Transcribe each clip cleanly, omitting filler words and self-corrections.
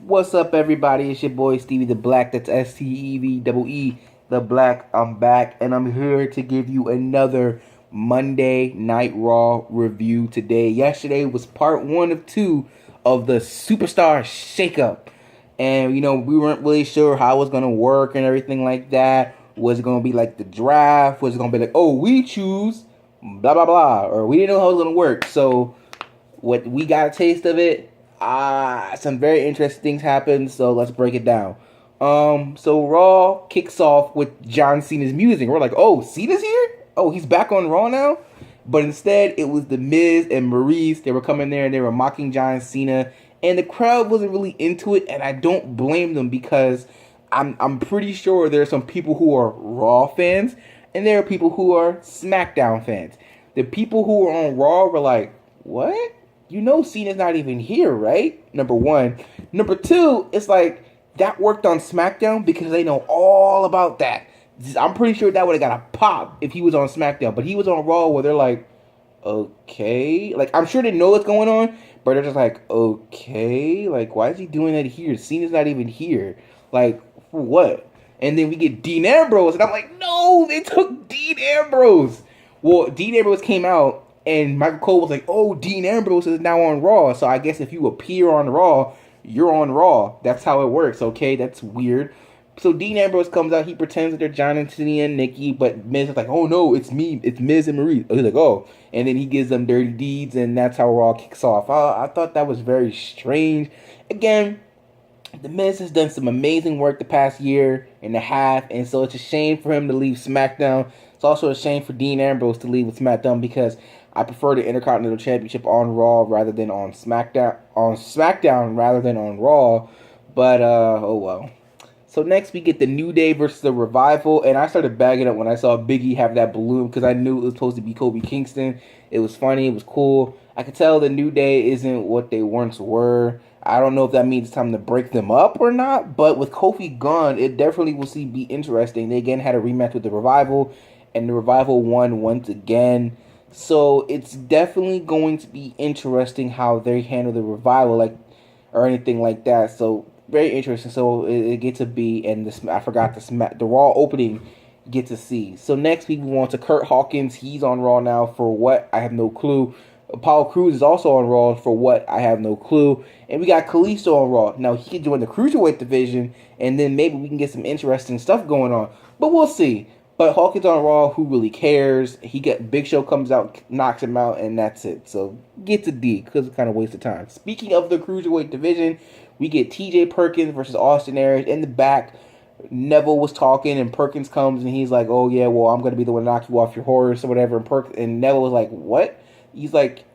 What's up, everybody? It's your boy Stevie the Black. That's STEVEE the Black. I'm back, and I'm here to give you another Monday Night Raw review today. Yesterday was part one of two of the Superstar Shakeup, and we weren't really sure how it was gonna work and everything like that. Was it gonna be like the draft? Was it gonna be like, oh, we choose blah blah blah, or we didn't know how it was gonna work? So what we got a taste of it. Some very interesting things happened, so let's break it down. So Raw kicks off with John Cena's music. We're like, oh, Cena's here? Oh, he's back on Raw now? But instead, it was The Miz and Maurice. They were coming there and they were mocking John Cena. And the crowd wasn't really into it, and I don't blame them because I'm pretty sure there are some people who are Raw fans and there are people who are SmackDown fans. The people who were on Raw were like, what? Cena's not even here, right? Number one. Number two, it's like that worked on SmackDown because they know all about that. I'm pretty sure that would have got a pop if he was on SmackDown, but he was on Raw where they're like, okay. Like, I'm sure they know what's going on, but they're just like, okay. Like, why is he doing that here? Cena's not even here. Like, for what? And then we get Dean Ambrose, and I'm like, no, they took Dean Ambrose. Well, Dean Ambrose came out, and Michael Cole was like, oh, Dean Ambrose is now on Raw. So I guess if you appear on Raw, you're on Raw. That's how it works, okay? That's weird. So Dean Ambrose comes out. He pretends that they're John and Cena and Nikki. But Miz is like, oh, no, it's me. It's Miz and Maurice. He's like, oh. And then he gives them dirty deeds, and that's how Raw kicks off. I thought that was very strange. Again, The Miz has done some amazing work the past year and a half. And so it's a shame for him to leave SmackDown. It's also a shame for Dean Ambrose to leave with SmackDown because I prefer the Intercontinental Championship on Raw rather than on SmackDown. On SmackDown rather than on Raw. But oh well. So next we get the New Day versus the Revival, and I started bagging up when I saw Big E have that balloon because I knew it was supposed to be Kofi Kingston. It was funny. It was cool. I could tell the New Day isn't what they once were. I don't know if that means it's time to break them up or not, but with Kofi gone, it definitely will be interesting. They again had a rematch with the Revival, and the Revival won once again. So it's definitely going to be interesting how they handle the Revival, like, or anything like that. So very interesting. So it gets a B, and I forgot the Raw opening get to see. So next we move on to Kurt Hawkins. He's on Raw now for what? I have no clue. Apollo Crews is also on Raw for what? I have no clue. And we got Kalisto on Raw. Now he can join the Cruiserweight division, and then maybe we can get some interesting stuff going on. But we'll see. But Hawkins on Raw, who really cares? Big Show comes out, knocks him out, and that's it. So get a D because it's kind of a waste of time. Speaking of the Cruiserweight division, we get T.J. Perkins versus Austin Aries. In the back, Neville was talking, and Perkins comes, and he's like, oh, yeah, well, I'm going to be the one to knock you off your horse or whatever. And Neville was like, what? He's like,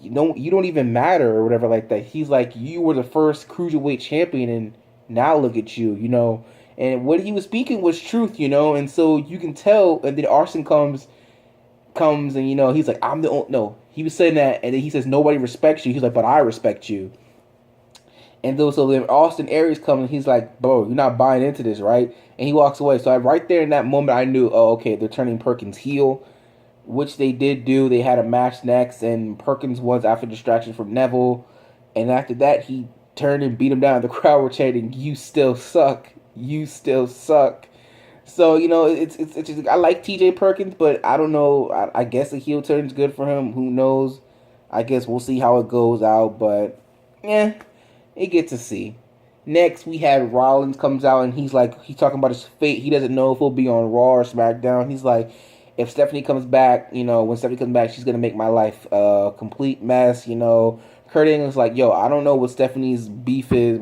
you don't even matter or whatever like that. He's like, you were the first Cruiserweight champion, and now look at you. And what he was speaking was truth, and so you can tell. And then Austin comes, and he's like, I'm the only. No, he was saying that, and then he says nobody respects you. He's like, but I respect you. And so then Austin Aries comes, and he's like, bro, you're not buying into this, right? And he walks away. So right there in that moment, I knew, oh, okay, they're turning Perkins heel, which they did do. They had a match next, and Perkins was after distraction from Neville, and after that, he turned and beat him down. The crowd were chanting, "You still suck." You still suck. So it's just, I like T.J. Perkins, but I don't know. I guess a heel turn's good for him. Who knows? I guess we'll see how it goes out. But it gets to see. Next, we had Rollins comes out, and he's talking about his fate. He doesn't know if he'll be on Raw or SmackDown. He's like, if Stephanie comes back, when Stephanie comes back, she's gonna make my life a complete mess. Kurt Angle's like, yo, I don't know what Stephanie's beef is.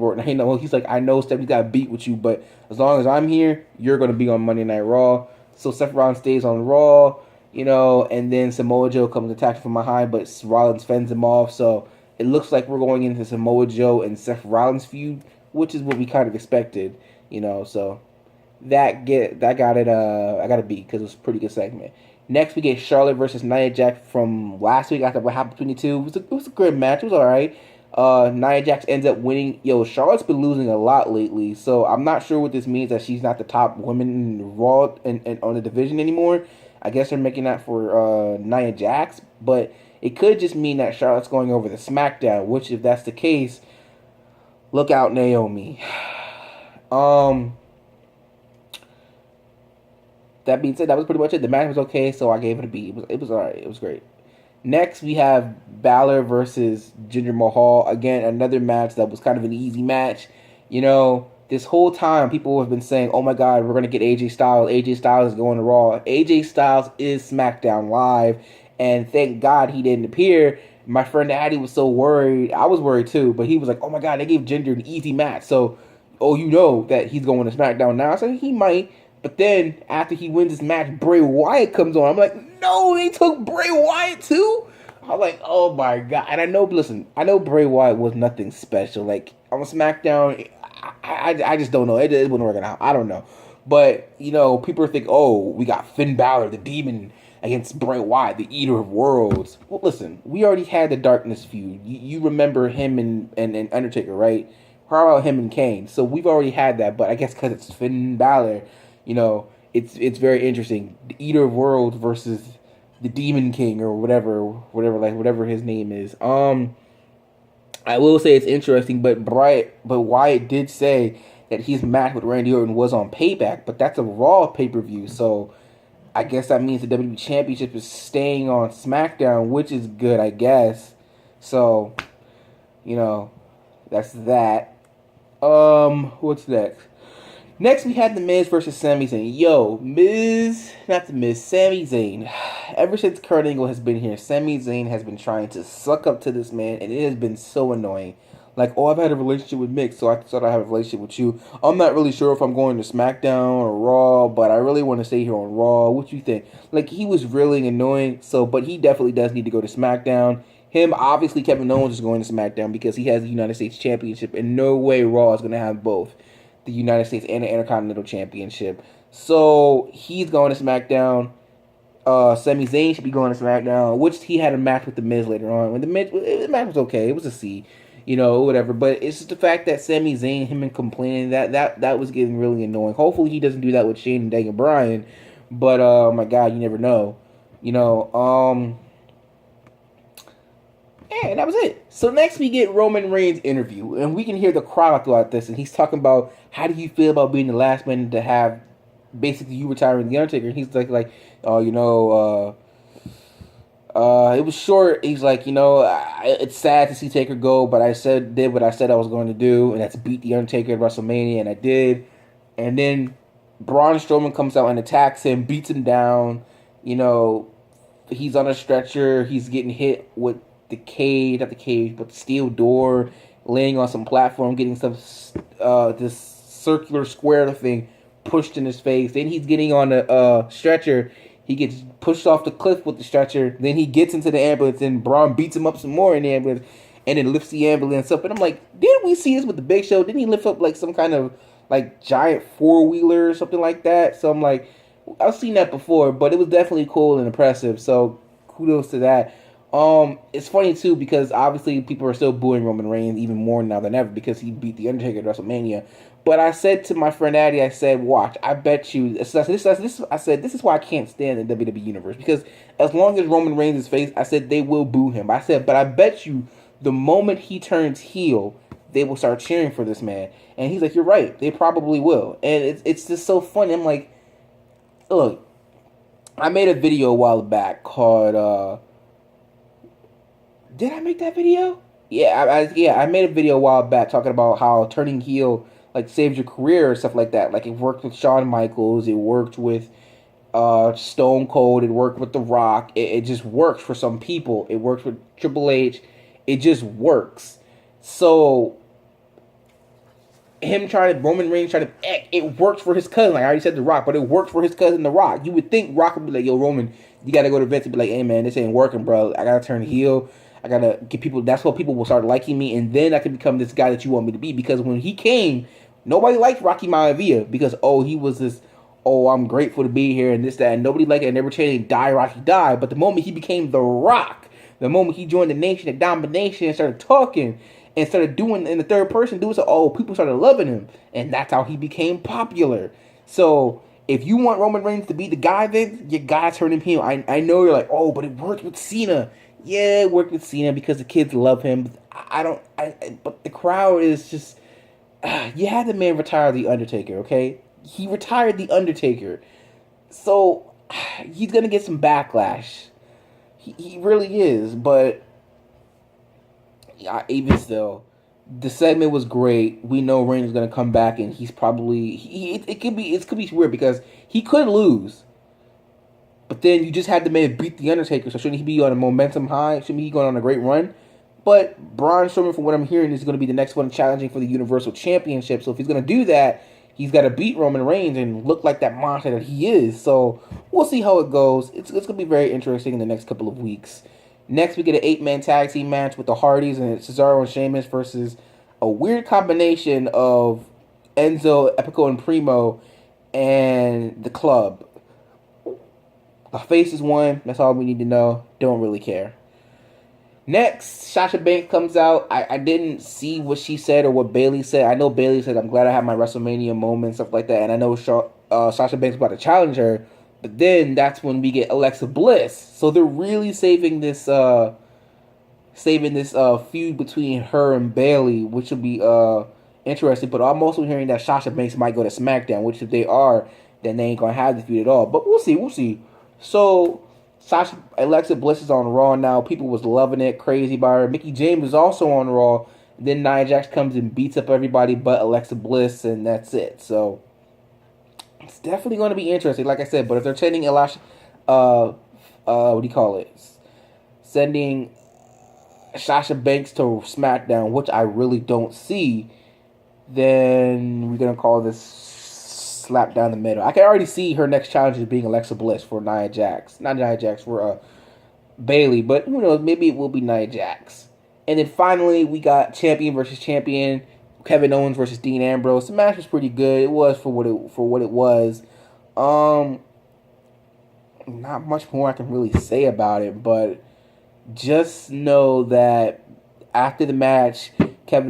He's like, I know Stephanie got beat with you, but as long as I'm here, you're going to be on Monday Night Raw. So Seth Rollins stays on Raw, and then Samoa Joe comes attacking from behind, but Rollins fends him off. So it looks like we're going into Samoa Joe and Seth Rollins feud, which is what we kind of expected, So that got it. I got a B because it was a pretty good segment. Next, we get Charlotte versus Nia Jax from last week after what happened between the two. It was a good match. It was all right. Nia Jax ends up winning. Yo, Charlotte's been losing a lot lately, so I'm not sure what this means that she's not the top woman in Raw and on the division anymore. I guess they're making that for Nia Jax, but it could just mean that Charlotte's going over to SmackDown, which if that's the case, Look out, Naomi. Um, that being said, that was pretty much it. The match was okay, so I gave it a B. It was alright. It was great. Next, we have Balor versus Jinder Mahal. Again, another match that was kind of an easy match. You know, this whole time people have been saying, "Oh my God, we're gonna get AJ Styles. AJ Styles is going to Raw. AJ Styles is SmackDown Live," and thank God he didn't appear. My friend Addy was so worried. I was worried too, but he was like, "Oh my God, they gave Jinder an easy match." So, oh, you know that he's going to SmackDown now. So he might. But then after he wins this match, Bray Wyatt comes on. I'm like, no, they took Bray Wyatt too. I'm like, oh my God. And I know, listen, I know Bray Wyatt was nothing special. Like on SmackDown, I just don't know. It wasn't working out. I don't know. But you know, people think, oh, we got Finn Balor, the Demon, against Bray Wyatt, the Eater of Worlds. Well, listen, we already had the Darkness feud. You remember him and Undertaker, right? How about him and Kane? So we've already had that. But I guess because it's Finn Balor, you know, it's very interesting. The Eater of Worlds versus the Demon King or whatever his name is. I will say it's interesting, but Wyatt did say that his match with Randy Orton was on Payback, but that's a Raw pay-per-view, so I guess that means the WWE Championship is staying on SmackDown, which is good, I guess. So, you know, that's that. What's next? Next, we had The Miz versus Sami Zayn. Yo, Sami Zayn. Ever since Kurt Angle has been here, Sami Zayn has been trying to suck up to this man, and it has been so annoying. Like, oh, I've had a relationship with Mick, so I thought I'd have a relationship with you. I'm not really sure if I'm going to SmackDown or Raw, but I really want to stay here on Raw. What you think? Like, he was really annoying, but he definitely does need to go to SmackDown. Him, obviously, Kevin Owens is going to SmackDown because he has the United States Championship, and no way Raw is going to have both the United States and the Intercontinental Championship. So he's going to SmackDown. Sami Zayn should be going to SmackDown, which he had a match with The Miz later on. When the match was okay, it was a C, you know, whatever. But it's just the fact that Sami Zayn, him and complaining, that was getting really annoying. Hopefully he doesn't do that with Shane and Daniel Bryan. But oh my God, you never know, you know. And that was it. So next we get Roman Reigns' interview, and we can hear the crowd throughout this, and he's talking about how do you feel about being the last man to have basically you retiring the Undertaker. And he's like, oh, you know, it was short. He's like, you know, it's sad to see Taker go, but did what I said I was going to do, and that's beat the Undertaker at WrestleMania, and I did. And then Braun Strowman comes out and attacks him, beats him down. You know, he's on a stretcher. He's getting hit with not the cage, but the steel door, laying on some platform, getting some this circular square thing pushed in his face. Then he's getting on a stretcher. He gets pushed off the cliff with the stretcher. Then he gets into the ambulance, and Braun beats him up some more in the ambulance, and then lifts the ambulance up. And I'm like, didn't we see this with the Big Show? Didn't he lift up like some kind of like giant 4-wheeler or something like that? So I'm like, I've seen that before, but it was definitely cool and impressive. So kudos to that. It's funny too because obviously people are still booing Roman Reigns even more now than ever because he beat the Undertaker at WrestleMania. But I said to my friend Addy, I said, "Watch, I bet you." I said, "This is why I can't stand the WWE universe because as long as Roman Reigns is face, I said they will boo him. I said, but I bet you the moment he turns heel, they will start cheering for this man." And he's like, "You're right, they probably will." And it's just so funny. I'm like, look, I made a video a while back called. Did I make that video? Yeah, I made a video a while back talking about how turning heel like saves your career or stuff like that. Like it worked with Shawn Michaels, it worked with Stone Cold, it worked with The Rock. It just works for some people. It works with Triple H. It just works. So Roman Reigns trying to, it worked for his cousin. Like I already said, The Rock, but it worked for his cousin, The Rock. You would think Rock would be like, yo, Roman, you got to go to Vince and be like, hey, man, this ain't working, bro. I got to turn heel. I got to get people, that's what people will start liking me, and then I can become this guy that you want me to be. Because when he came, nobody liked Rocky Maivia because, he was this, I'm grateful to be here and this, that, and nobody liked it, and they were chanting, die, Rocky, die. But the moment he became The Rock, the moment he joined the Nation of Domination and started talking, and started doing in the third person, people started loving him. And that's how he became popular. So if you want Roman Reigns to be the guy, then you gotta turn him heel. I know you're like, but it worked with Cena. Yeah, it worked with Cena because the kids love him. But the crowd is just, you had the man retire the Undertaker. Okay, he retired the Undertaker, so he's gonna get some backlash. He really is, but even still, the segment was great. We know Reigns is gonna come back, and he's probably it could be weird because he could lose, but then you just had the man beat the Undertaker. So shouldn't he be on a momentum high? Shouldn't he going on a great run? But Braun Strowman, from what I'm hearing, is going to be the next one challenging for the Universal Championship. So if he's going to do that, he's got to beat Roman Reigns and look like that monster that he is. So we'll see how it goes. It's going to be very interesting in the next couple of weeks. Next, we get an 8-man tag team match with the Hardys and Cesaro and Sheamus versus a weird combination of Enzo, Epico, and Primo and the Club. The faces won. That's all we need to know. Don't really care. Next, Sasha Banks comes out. I didn't see what she said or what Bayley said. I know Bayley said, I'm glad I had my WrestleMania moment, stuff like that. And I know Sasha Banks is about to challenge her. But then that's when we get Alexa Bliss. So they're really saving this feud between her and Bayley, which will be interesting. But I'm also hearing that Sasha Banks might go to SmackDown, which if they are, then they ain't going to have the feud at all. But we'll see. So Alexa Bliss is on Raw now. People was loving it, crazy about her. Mickie James is also on Raw. Then Nia Jax comes and beats up everybody but Alexa Bliss, and that's it. So it's definitely going to be interesting, like I said. But if they're sending what do you call it? Sending Sasha Banks to SmackDown, which I really don't see, then we're gonna call this slap down the middle. I can already see her next challenge as being Alexa Bliss for Nia Jax. Not Nia Jax, for Bayley, but who knows, maybe it will be Nia Jax. And then finally, we got champion versus champion, Kevin Owens versus Dean Ambrose. The match was pretty good. It was for what it was. Not much more I can really say about it, but just know that after the match, Chris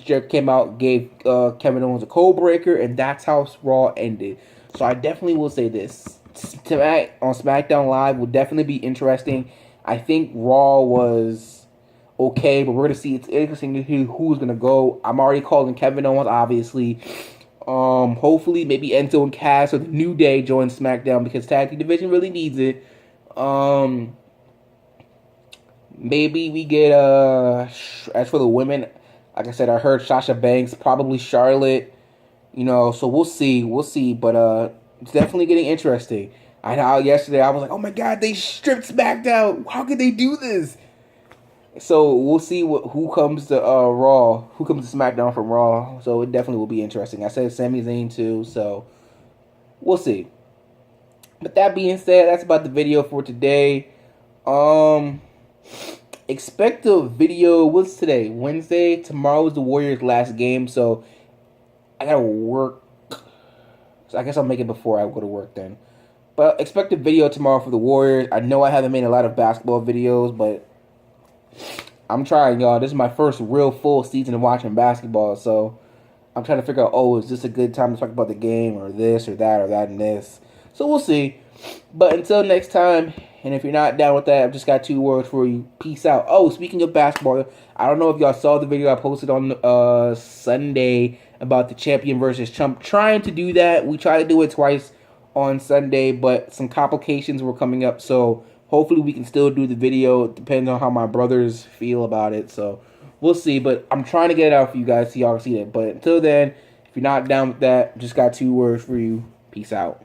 Jericho came out, gave Kevin Owens a cold breaker, and that's how Raw ended. So I definitely will say this. Tonight on SmackDown Live will definitely be interesting. I think Raw was okay, but we're going to see. It's interesting to hear who's going to go. I'm already calling Kevin Owens, obviously. Hopefully, maybe Enzo and Cass or the New Day join SmackDown because tag team division really needs it. Maybe we get as for the women, like I said, I heard Sasha Banks, probably Charlotte, so we'll see, but it's definitely getting interesting. I know yesterday I was like, oh my god, they stripped SmackDown. How could they do this? So we'll see who comes to Raw, who comes to SmackDown from Raw. So it definitely will be interesting. I said Sami Zayn too, so we'll see. But that being said, that's about the video for today. Expect a video. What's today? Wednesday. Tomorrow is the Warriors' last game, so I gotta work. So I guess I'll make it before I go to work then. But expect a video tomorrow for the Warriors. I know I haven't made a lot of basketball videos, but I'm trying, y'all. This is my first real full season of watching basketball, so I'm trying to figure out, is this a good time to talk about the game, or this, or that, and this. So we'll see. But until next time, and if you're not down with that, I've just got 2 words for you. Peace out. Oh, speaking of basketball, I don't know if y'all saw the video I posted on Sunday about the champion versus chump. Trying to do that. We tried to do it twice on Sunday, but some complications were coming up, so hopefully we can still do the video. It depends on how my brothers feel about it, so we'll see. But I'm trying to get it out for you guys so y'all can see it. But until then, if you're not down with that, just got 2 words for you. Peace out.